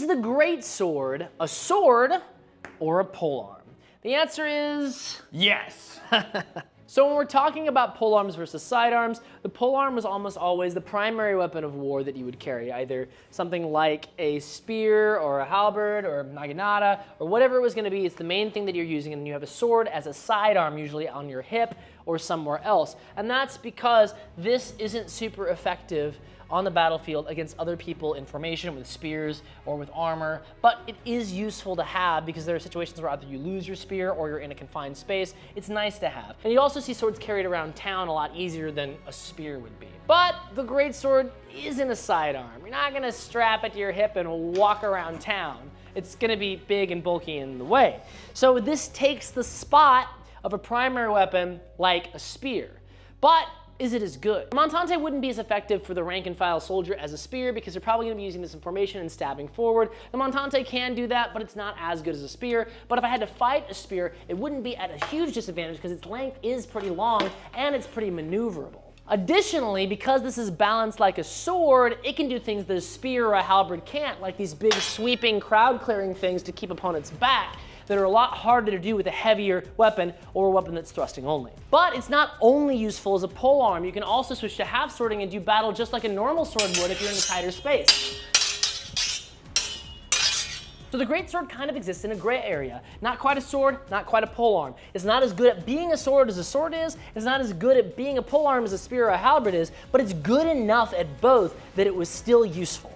Is the Greatsword a sword or a polearm? The answer is yes. So when we're talking about polearms versus sidearms, the polearm was almost always the primary weapon of war that you would carry, either something like a spear or a halberd or naginata or whatever it was going to be. It's the main thing that you're using, and you have a sword as a sidearm, usually on your hip or somewhere else. And that's because this isn't super effective on the battlefield against other people in formation with spears or with armor, but it is useful to have because there are situations where either you lose your spear or you're in a confined space. It's nice to have. And you also see swords carried around town a lot easier than a spear would be. But the Greatsword isn't a sidearm. You're not gonna strap it to your hip and walk around town. It's gonna be big and bulky in the way. So this takes the spot of a primary weapon like a spear. But is it as good? The Montante wouldn't be as effective for the rank and file soldier as a spear because they're probably gonna be using this in formation and stabbing forward. The Montante can do that, but it's not as good as a spear. But if I had to fight a spear, it wouldn't be at a huge disadvantage because its length is pretty long and it's pretty maneuverable. Additionally, because this is balanced like a sword, it can do things that a spear or a halberd can't, like these big sweeping crowd clearing things to keep opponents back that are a lot harder to do with a heavier weapon or a weapon that's thrusting only. But it's not only useful as a polearm. You can also switch to half swording and do battle just like a normal sword would if you're in a tighter space. So the Greatsword kind of exists in a gray area. Not quite a sword, not quite a polearm. It's not as good at being a sword as a sword is. It's not as good at being a polearm as a spear or a halberd is, but it's good enough at both that it was still useful.